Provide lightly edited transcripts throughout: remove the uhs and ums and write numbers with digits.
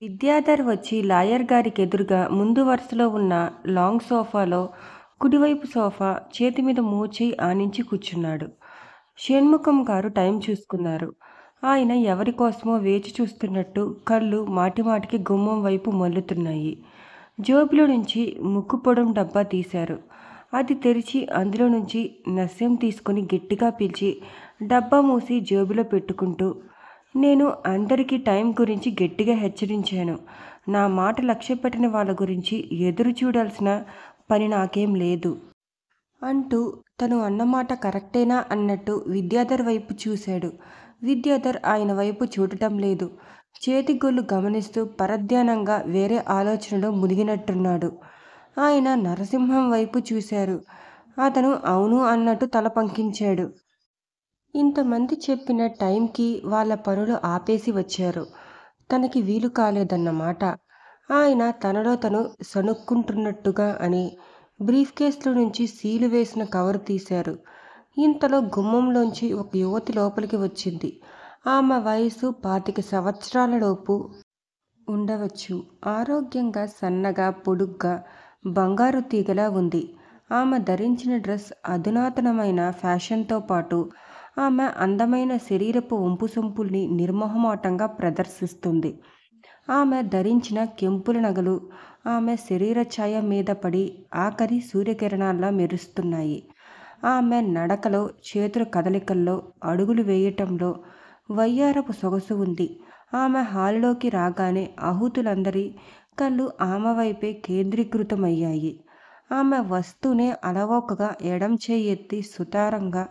విద్యాధర్ వచ్చి లాయర్ గారికి ఎదురుగా ముందు వరుసలో ఉన్న లాంగ్ సోఫాలో కుడివైపు సోఫా చేతి మీద మోచేయి ఆనించి కూర్చున్నాడు. షణ్ముఖం గారు టైం చూసుకున్నారు. ఆయన ఎవరి కోసమో వేచి చూస్తున్నట్టు కళ్ళు మాటిమాటికి గుమ్మం వైపు మల్లుతున్నాయి. జోబులో నుంచి ముక్కు పొడుం డబ్బా తీశారు. అది తెరిచి అందులో నుంచి నస్యం తీసుకుని గట్టిగా పీల్చి డబ్బా మూసి జేబులో పెట్టుకుంటూ, నేను అందరికీ టైం గురించి గట్టిగా హెచ్చరించాను. నా మాట లక్ష్యపెట్టని వాళ్ళ గురించి ఎదురు చూడాల్సిన పని నాకేం లేదు అంటూ తను అన్నమాట కరెక్టేనా అన్నట్టు విద్యాధర్ వైపు చూశాడు. విద్యాధర్ ఆయన వైపు చూడటం లేదు. చేతి గొల్లు గమనిస్తూ పరధ్యానంగా వేరే ఆలోచనలో మునిగినట్టున్నాడు. ఆయన నరసింహం వైపు చూశారు. అతను అవును అన్నట్టు తల పంకించాడు. ఇంతమంది చెప్పిన టైంకి వాళ్ళ పనులు ఆపేసి వచ్చారు. తనకి వీలు కాలేదన్నమాట. ఆయన తనలో తను సణుక్కుంటున్నట్టుగా అని బ్రీఫ్ కేసులో నుంచి సీలు వేసిన కవరు తీశారు. ఇంతలో గుమ్మంలోంచి ఒక యువతి లోపలికి వచ్చింది. ఆమె వయసు 25 సంవత్సరాలలోపు ఉండవచ్చు. ఆరోగ్యంగా, సన్నగా, పొడుగ్గా, బంగారు తీగలా ఉంది. ఆమె ధరించిన డ్రెస్ అధునాతనమైన ఫ్యాషన్తో పాటు ఆమె అందమైన శరీరపు ఒంపుసొంపుల్ని నిర్మొహమాటంగా ప్రదర్శిస్తుంది. ఆమె ధరించిన కెంపుల నగలు ఆమె శరీర ఛాయ మీద పడి ఆఖరి సూర్యకిరణాల్లా మెరుస్తున్నాయి. ఆమె నడకలో, చేతుల కదలికల్లో, అడుగులు వేయటంలో వయ్యారపు సొగసు ఉంది. ఆమె హాలులోకి రాగానే ఆహుతులందరి కళ్ళు ఆమె వైపే కేంద్రీకృతమయ్యాయి. ఆమె వస్తూనే అలవోకగా ఎడం చేయి ఎత్తి సుతారంగా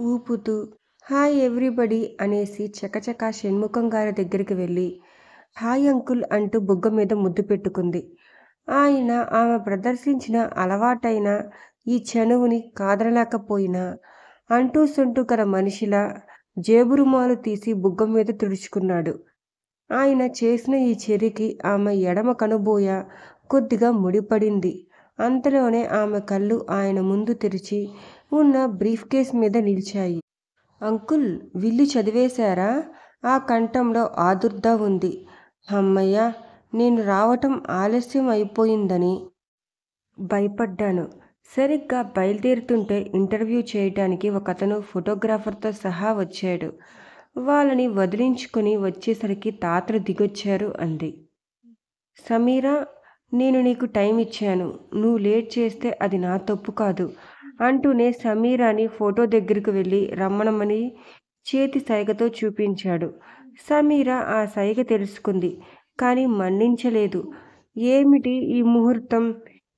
ఊపుతూ హాయ్ ఎవ్రీబడి అనేసి చకచకా షణ్ముఖం గారి దగ్గరికి వెళ్ళి హాయ్ అంకుల్ అంటూ బుగ్గ మీద ముద్దు పెట్టుకుంది. ఆయన ఆమె ప్రదర్శించిన అలవాటైన ఈ చనువుని కాదనలేకపోయినా అంటూ సొంటూ గల మనిషిలా జేబురుమాలు తీసి బుగ్గ మీద తుడుచుకున్నాడు. ఆయన చేసిన ఈ చర్యకి ఆమె ఎడమ కనుబోయ కొద్దిగా ముడిపడింది. అంతలోనే ఆమె కళ్ళు ఆయన ముందు తెరిచి ఉన్న బ్రీఫ్ కేస్ మీద నిలిచాయి. అంకుల్, విల్లు చదివేశారా? ఆ కంఠంలో ఆదుర్దా ఉంది. హమ్మయ్య, నేను రావటం ఆలస్యం అయిపోయిందని భయపడ్డాను. సరిగ్గా బయలుదేరుతుంటే ఇంటర్వ్యూ చేయటానికి ఒకతను ఫోటోగ్రాఫర్తో సహా వచ్చాడు. వాళ్ళని వదిలించుకుని వచ్చేసరికి తాతలు దిగొచ్చారు అంది. సమీరా, నేను నీకు టైం ఇచ్చాను. నువ్వు లేట్ చేస్తే అది నా తప్పు కాదు అంటూనే సమీరాని ఫోటో దగ్గరకు వెళ్ళి రమ్మనమని చేతి సైగతో చూపించాడు. సమీర ఆ సైగ తెలుసుకుంది, కానీ మన్నించలేదు. ఏమిటి ఈ ముహూర్తం?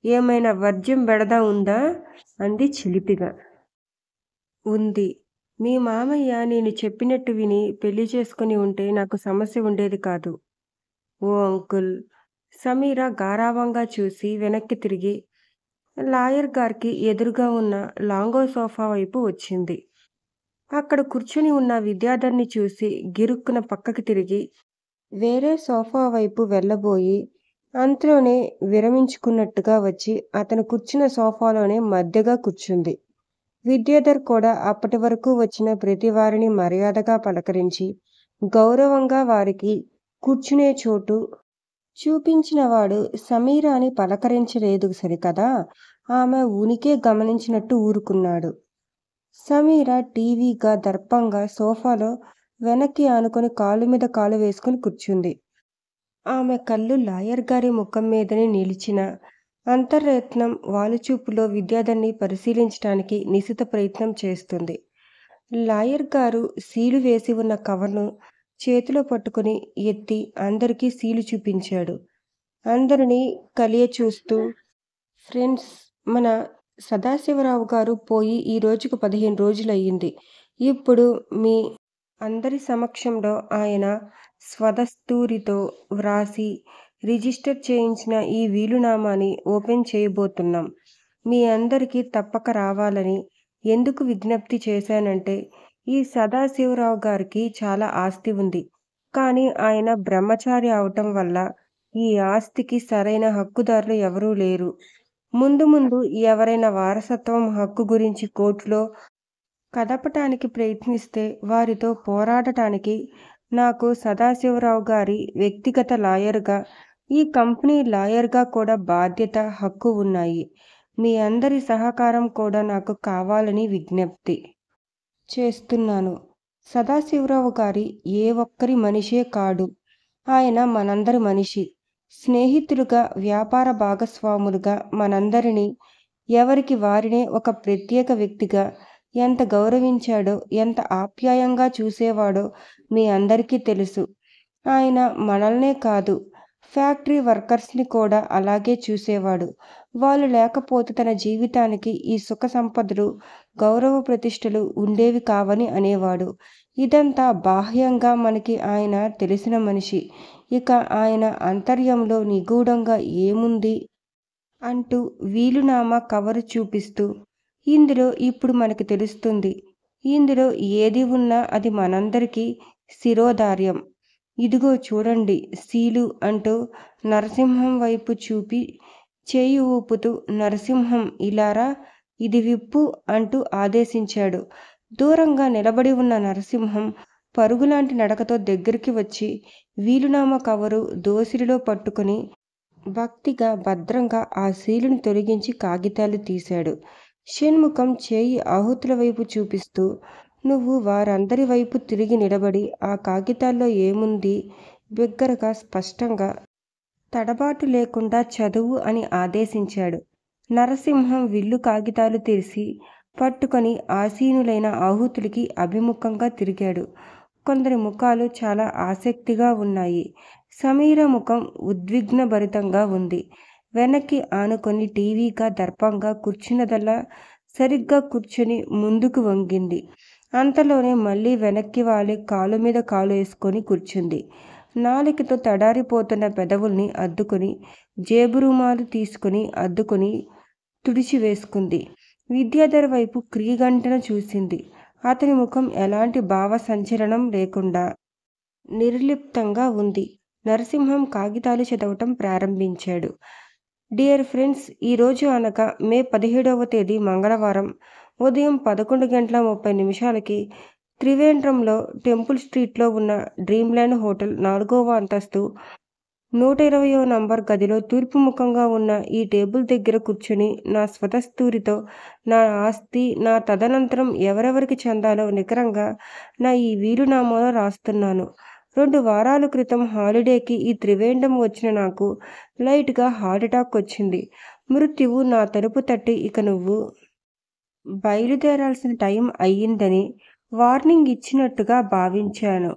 ఏమైనా వర్జ్యం బెడద ఉందా అంది చిలిపిగా. ఉంది. మీ మామయ్య నేను చెప్పినట్టు విని పెళ్లి చేసుకుని ఉంటే నాకు సమస్య ఉండేది కాదు. ఓ అంకుల్. సమీర గారాబంగా చూసి వెనక్కి తిరిగి లాయర్ గారికి ఎదురుగా ఉన్న లాంగో సోఫా వైపు వచ్చింది. అక్కడ కూర్చుని ఉన్న విద్యాధర్ని చూసి గిరుక్కున పక్కకి తిరిగి వేరే సోఫా వైపు వెళ్ళబోయి అంతలోనే విరమించుకున్నట్టుగా వచ్చి అతను కూర్చున్న సోఫాలోనే మధ్యగా కూర్చుంది. విద్యాధర్ కూడా అప్పటి వరకు వచ్చిన ప్రతి వారిని మర్యాదగా పలకరించి గౌరవంగా వారికి కూర్చునే చోటు చూపించినవాడు సమీరాని పలకరించలేదు సరికదా, ఆమె ఉనికే గమనించినట్టు ఊరుకున్నాడు. సమీర టీవీగా దర్పంగా సోఫాలో వెనక్కి ఆనుకొని కాలు మీద కాలు వేసుకుని కూర్చుంది. ఆమె కళ్ళు లాయర్ గారి ముఖం మీదనే నిలిచిన అంతర్యత్నం వాలుచూపులో విద్యాధర్ని పరిశీలించటానికి నిశిత ప్రయత్నం చేస్తుంది. లాయర్ గారు సీలు వేసి ఉన్న కవర్ను చేతిలో పట్టుకుని ఎత్తి అందరికీ సీలు చూపించాడు. అందరినీ కలియ చూస్తూ, ఫ్రెండ్స్, మన సదాశివరావు గారు పోయి ఈ రోజుకు 15 రోజులయ్యింది. ఇప్పుడు మీ అందరి సమక్షంలో ఆయన స్వదస్తూరితో వ్రాసి రిజిస్టర్ చేయించిన ఈ వీలునామాని ఓపెన్ చేయబోతున్నాం. మీ అందరికీ తప్పక రావాలని ఎందుకు విజ్ఞప్తి చేశానంటే, ఈ సదాశివరావు గారికి చాలా ఆస్తి ఉంది. కానీ ఆయన బ్రహ్మచారి అవటం వల్ల ఈ ఆస్తికి సరైన హక్కుదారులు ఎవరూ లేరు. ముందు ముందు ఎవరైనా వారసత్వం హక్కు గురించి కోర్టులో కదపటానికి ప్రయత్నిస్తే వారితో పోరాడటానికి నాకు సదాశివరావు గారి వ్యక్తిగత లాయర్‌గా, ఈ కంపెనీ లాయర్‌గా కూడా బాధ్యత, హక్కు ఉన్నాయి. మీ అందరి సహకారం కూడా నాకు కావాలని విజ్ఞప్తి చేస్తున్నాను. సదాశివరావు గారి ఏ ఒక్కరి మనిషే కాడు. ఆయన మనందరి మనిషి. స్నేహితులుగా, వ్యాపార భాగస్వాములుగా మనందరినీ ఎవరికి వారినే ఒక ప్రత్యేక వ్యక్తిగా ఎంత గౌరవించాడో, ఎంత ఆప్యాయంగా చూసేవాడో మీ అందరికీ తెలుసు. ఆయన మనల్నే కాదు, ఫ్యాక్టరీ వర్కర్స్‌ని కూడా అలాగే చూసేవాడు. వాళ్ళు లేకపోతే తన జీవితానికి ఈ సుఖ సంపదలు, గౌరవ ప్రతిష్టలు ఉండేవి కావని అనేవాడు. ఇదంతా బాహ్యంగా మనకి ఆయన తెలిసిన మనిషి. ఇక ఆయన అంతర్యంలో నిగూఢంగా ఏముంది అంటూ వీలునామా కవరు చూపిస్తూ, ఇందులో ఇప్పుడు మనకి తెలుస్తుంది. ఇందులో ఏది ఉన్నా అది మనందరికీ శిరోధార్యం. ఇదిగో చూడండి సీలు అంటూ నరసింహం వైపు చూపి చేయి ఊపుతూ, నరసింహం ఇలారా, ఇది విప్పు అంటూ ఆదేశించాడు. దూరంగా నిలబడి ఉన్న నరసింహం పరుగులాంటి నడకతో దగ్గరికి వచ్చి వీలునామా కవరు దోసిలిలో పట్టుకుని భక్తిగా భద్రంగా ఆ సీలుని తొలగించి కాగితాలు తీశాడు. షణ్ముఖం చేయి ఆహుతుల వైపు చూపిస్తూ, నువ్వు వారందరి వైపు తిరిగి నిలబడి ఆ కాగితాల్లో ఏముంది బిగ్గరగా, స్పష్టంగా, తడబాటు లేకుండా చదువు అని ఆదేశించాడు. నరసింహం విల్లు కాగితాలు తెరిచి పట్టుకొని ఆసీనులైన ఆహుతులకి అభిముఖంగా తిరిగాడు. కొందరి ముఖాలు చాలా ఆసక్తిగా ఉన్నాయి. సమీర ముఖం ఉద్విగ్నభరితంగా ఉంది. వెనక్కి ఆనుకొని టీవీగా దర్పంగా కూర్చున్నదల్లా సరిగ్గా కూర్చుని ముందుకు వంగింది. అంతలోనే మళ్ళీ వెనక్కి వాలి కాలు మీద కాలు వేసుకొని కూర్చుంది. నాలికతో తడారిపోతున్న పెదవుల్ని అద్దుకొని జేబు రుమాలు తీసుకుని అద్దుకొని తుడిచివేసుకుంది. విద్యాధర్ వైపు క్రీగంటన చూసింది. అతని ముఖం ఎలాంటి భావ సంచలనం లేకుండా నిర్లిప్తంగా ఉంది. నరసింహం కాగితాలు చదవటం ప్రారంభించాడు. డియర్ ఫ్రెండ్స్, ఈరోజు అనగా మే 17వ తేదీ మంగళవారం ఉదయం 11:30 త్రివేంద్రంలో టెంపుల్ స్ట్రీట్లో ఉన్న డ్రీమ్‌ల్యాండ్ హోటల్ 4వ అంతస్తు 120వ నంబర్ గదిలో తూర్పు ముఖంగా ఉన్న ఈ టేబుల్ దగ్గర కూర్చుని నా స్వతస్తూరితో నా ఆస్తి, నా తదనంతరం ఎవరెవరికి చెందాలో నికరంగా నా ఈ వీలునామాలో రాస్తున్నాను. 2 వారాల క్రితం హాలిడేకి ఈ త్రివేంద్రం వచ్చిన నాకు లైట్‌గా హార్ట్‌అటాక్ వచ్చింది. మృత్యువు నా తలుపు తట్టి ఇక నువ్వు బయలుదేరాల్సిన టైం అయ్యిందని వార్నింగ్ ఇచ్చినట్టుగా భావించాను.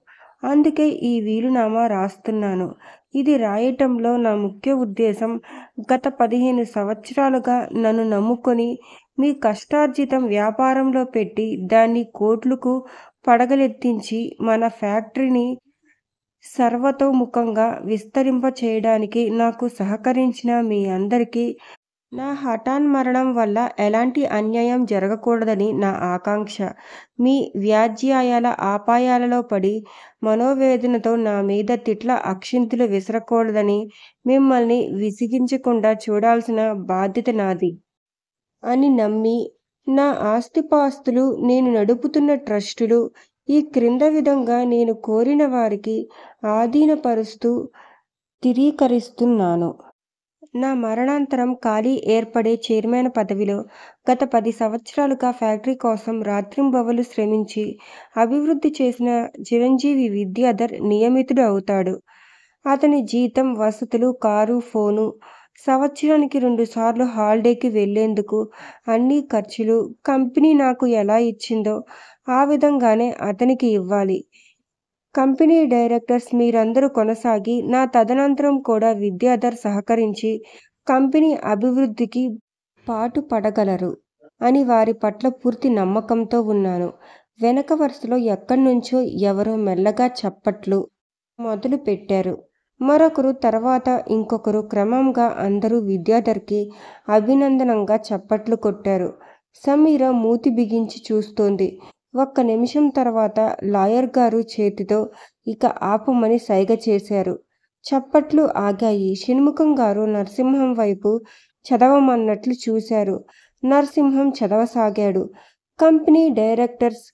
అందుకే ఈ వీలునామా రాస్తున్నాను. ఇది రాయటంలో నా ముఖ్య ఉద్దేశం గత 15 సంవత్సరాలుగా నన్ను నమ్ముకొని మీ కష్టార్జితం వ్యాపారంలో పెట్టి దాన్ని కోట్లకు పడగలెత్తించి మన ఫ్యాక్టరీని సర్వతోముఖంగా విస్తరింపచేయడానికి నాకు సహకరించిన మీ అందరికీ నా హఠాన్మరణం వల్ల ఎలాంటి అన్యాయం జరగకూడదని నా ఆకాంక్ష. మీ వ్యాజ్యాయాల అపాయాలలో పడి మనోవేదనతో నా మీద తిట్ల అక్షింతలు విసరకూడదని మిమ్మల్ని విసిగించకుండా చూడాల్సిన బాధ్యత నాది అని నమ్మి, నా ఆస్తిపాస్తులు, నేను నడుపుతున్న ట్రస్టులు ఈ క్రింద విధంగా నేను కోరిన వారికి ఆధీనపరుస్తూ స్థిరీకరిస్తున్నాను. నా మరణాంతరం ఖాళీ ఏర్పడే చైర్మన్ పదవిలో గత 10 సంవత్సరాలుగా ఫ్యాక్టరీ కోసం రాత్రింబవళ్లు శ్రమించి అభివృద్ధి చేసిన చిరంజీవి విద్యాధర్ నియమితుడు అవుతాడు. అతని జీతం, వసతులు, కారు, ఫోను, సంవత్సరానికి 2 సార్లు హాలిడేకి వెళ్లేందుకు అన్ని ఖర్చులు కంపెనీ నాకు ఎలా ఇచ్చిందో ఆ విధంగానే అతనికి ఇవ్వాలి. కంపెనీ డైరెక్టర్స్ మీరందరూ కొనసాగి నా తదనంతరం కూడా విద్యాధర్ సహకరించి కంపెనీ అభివృద్ధికి పాటుపడగలరు అని వారి పట్ల పూర్తి నమ్మకంతో ఉన్నాను. వెనక వరుసలో ఎక్కడ్నుంచో ఎవరో మెల్లగా చప్పట్లు మొదలు పెట్టారు. మరొకరు, తర్వాత ఇంకొకరు, క్రమంగా అందరూ విద్యాధర్కి అభినందనంగా చప్పట్లు కొట్టారు. సమీర మూతి బిగించి చూస్తోంది. ఒక్క నిమిషం తర్వాత లాయర్ గారు చేతితో ఇక ఆపమని సైగ చేశారు. చప్పట్లు ఆగాయి. షణ్ముఖం గారు నరసింహం వైపు చదవమన్నట్లు చూశారు. నరసింహం చదవసాగాడు. కంపెనీ డైరెక్టర్స్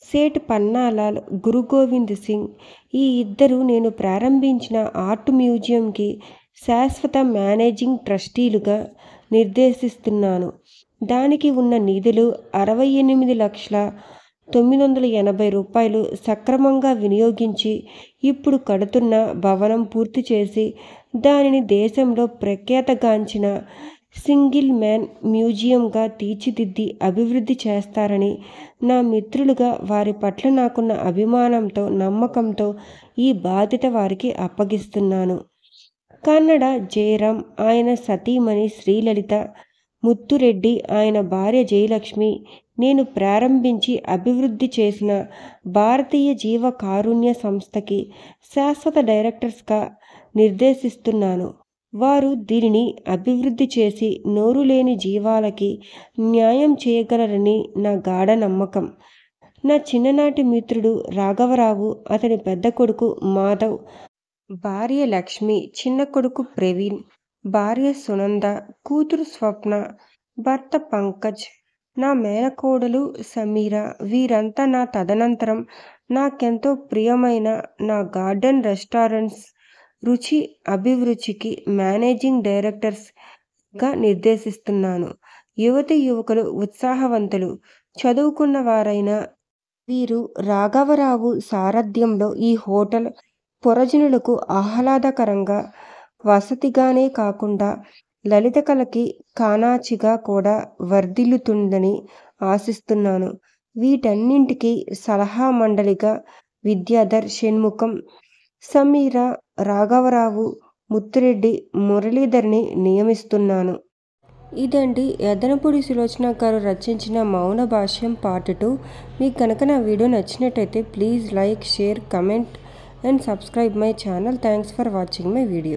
సేఠ్ పన్నాలాల్, గురు గోవింద్ సింగ్ ఈ ఇద్దరు నేను ప్రారంభించిన ఆర్ట్ మ్యూజియంకి శాశ్వత మేనేజింగ్ ట్రస్టీలుగా నిర్దేశిస్తున్నాను. దానికి ఉన్న నిధులు 68,980 రూపాయలు సక్రమంగా వినియోగించి ఇప్పుడు కడుతున్న భవనం పూర్తి చేసి దానిని దేశంలో ప్రఖ్యాతగాంచిన సింగిల్ మ్యాన్ మ్యూజియంగా తీర్చిదిద్ది అభివృద్ధి చేస్తారని నా మిత్రులుగా వారి పట్ల నాకున్న అభిమానంతో నమ్మకంతో ఈ బాధ్యత వారికి అప్పగిస్తున్నాను. కన్నడ జయరాం, ఆయన సతీమణి శ్రీలలిత, ముత్తురెడ్డి, ఆయన భార్య జయలక్ష్మి, నేను ప్రారంభించి అభివృద్ధి చేసిన భారతీయ జీవ కారుణ్య సంస్థకి శాశ్వత డైరెక్టర్స్గా నిర్దేశిస్తున్నాను. వారు దీనిని అభివృద్ధి చేసి నోరు లేని జీవాలకి న్యాయం చేయగలరని నా గాఢ నమ్మకం. నా చిన్ననాటి మిత్రుడు రాఘవరావు, అతని పెద్ద కొడుకు మాధవ్, భార్య లక్ష్మి, చిన్న కొడుకు ప్రవీణ్, భార్య సునంద, కూతురు స్వప్న, భర్త పంకజ్, నా మేనకోడలు సమీర, వీరంతా నా తదనంతరం నాకెంతో ప్రియమైన నా గార్డెన్ రెస్టారెంట్స్ రుచి అభిరుచికి మేనేజింగ్ డైరెక్టర్స్గా నిర్దేశిస్తున్నాను. యువతీ యువకులు, ఉత్సాహవంతులు, చదువుకున్న వారైన వీరు రాఘవరావు సారథ్యంలో ఈ హోటల్ పురజనులకు ఆహ్లాదకరంగా, వసతిగానే కాకుండా లలిత కళకి కానాచిగా కూడా వర్ధిల్లుతుందని ఆశిస్తున్నాను. వీటన్నింటికీ సలహా మండలిగా విద్యాధర్, షణ్ముఖం, సమీర, రాఘవరావు, ముత్తురెడ్డి, మురళీధర్ని నియమిస్తున్నాను. ఇదండి యద్దనపూడి సులోచన గారు రచించిన మౌన భాష్యం పార్ట్ 2. మీకు కనుక నా వీడియో నచ్చినట్టయితే please like, share, comment and subscribe my channel. Thanks for watching my video.